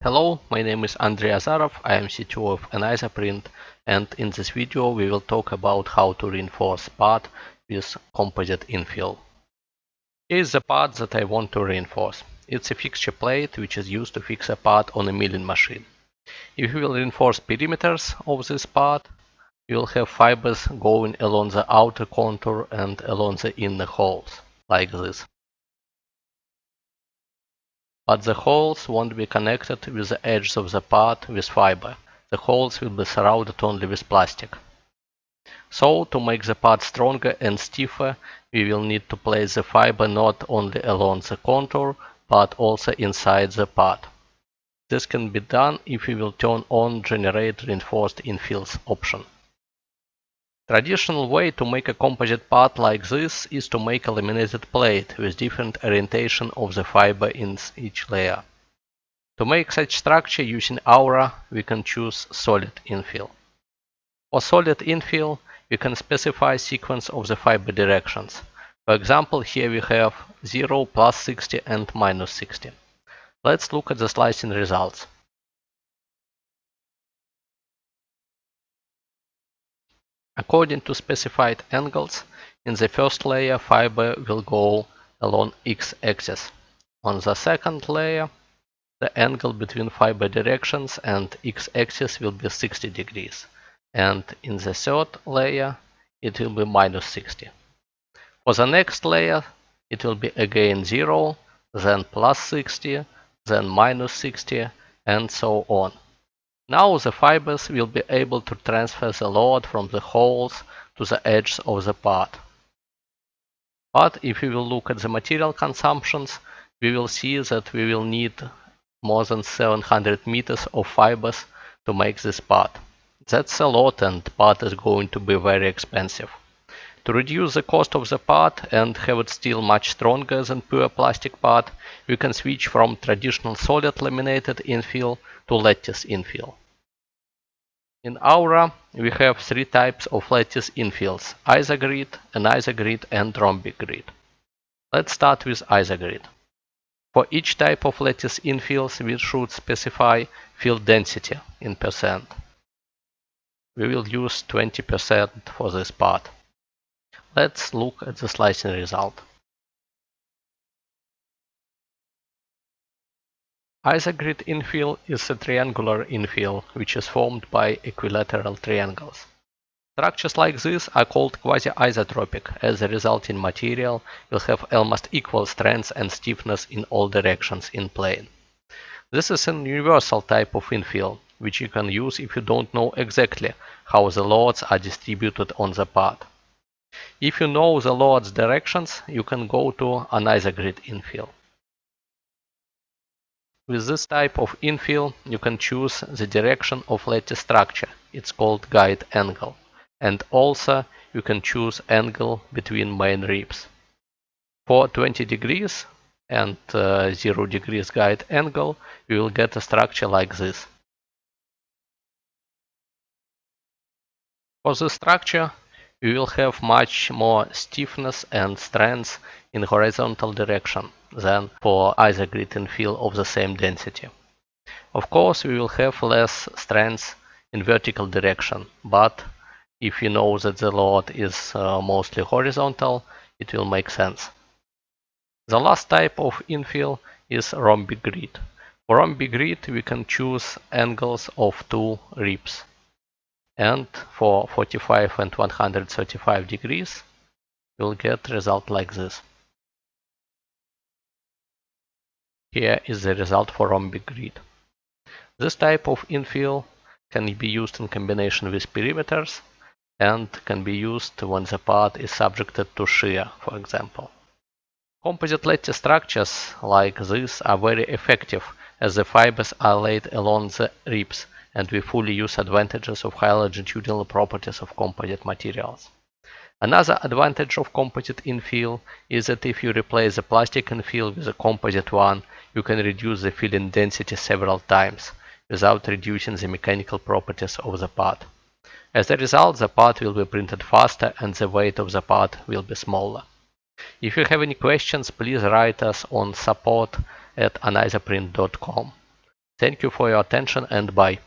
Hello, my name is Andrei Azarov, I am CTO of AnisoPrint, and in this video we will talk about how to reinforce part with composite infill. Here is the part that I want to reinforce. It's a fixture plate which is used to fix a part on a milling machine. If we will reinforce perimeters of this part, we will have fibers going along the outer contour and along the inner holes, like this. But the holes won't be connected with the edges of the part with fiber. The holes will be surrounded only with plastic. So, to make the part stronger and stiffer, we will need to place the fiber not only along the contour, but also inside the part. This can be done if we will turn on Generate Reinforced Infills option. Traditional way to make a composite part like this is to make a laminated plate with different orientation of the fiber in each layer. To make such structure using Aura, we can choose Solid Infill. For Solid Infill, we can specify sequence of the fiber directions. For example, here we have 0, plus 60 and minus 60. Let's look at the slicing results. According to specified angles, in the first layer fiber will go along x-axis. On the second layer, the angle between fiber directions and x-axis will be 60 degrees. And in the third layer, it will be minus 60. For the next layer, it will be again 0, then plus 60, then minus 60, and so on. Now the fibers will be able to transfer the load from the holes to the edges of the part. But if we will look at the material consumptions, we will see that we will need more than 700 meters of fibers to make this part. That's a lot, and the part is going to be very expensive. To reduce the cost of the part and have it still much stronger than pure plastic part, we can switch from traditional solid laminated infill to lattice infill. In Aura, we have three types of lattice infills: isogrid, anisogrid, and rhombic grid. Let's start with isogrid. For each type of lattice infills, we should specify fill density in percent. We will use 20% for this part. Let's look at the slicing result. Isogrid infill is a triangular infill which is formed by equilateral triangles. Structures like this are called quasi-isotropic, as the resulting material will have almost equal strength and stiffness in all directions in plane. This is an universal type of infill, which you can use if you don't know exactly how the loads are distributed on the part. If you know the loads directions, you can go to anisogrid infill. With this type of infill, you can choose the direction of lattice structure. It's called guide angle. And also, you can choose angle between main ribs. For 20 degrees and 0 degrees guide angle, you will get a structure like this. For this structure, we will have much more stiffness and strength in horizontal direction than for isogrid infill of the same density. Of course, we will have less strength in vertical direction, but if you know that the load is mostly horizontal, it will make sense. The last type of infill is rhombic grid. For rhombic grid, we can choose angles of two ribs. And for 45 and 135 degrees, you'll get result like this. Here is the result for rhombic grid. This type of infill can be used in combination with perimeters and can be used when the part is subjected to shear, for example. Composite lattice structures like this are very effective as the fibers are laid along the ribs, and we fully use advantages of high longitudinal properties of composite materials. Another advantage of composite infill is that if you replace the plastic infill with a composite one, you can reduce the filling density several times without reducing the mechanical properties of the part. As a result, the part will be printed faster and the weight of the part will be smaller. If you have any questions, please write us on support@anisoprint.com. Thank you for your attention and bye.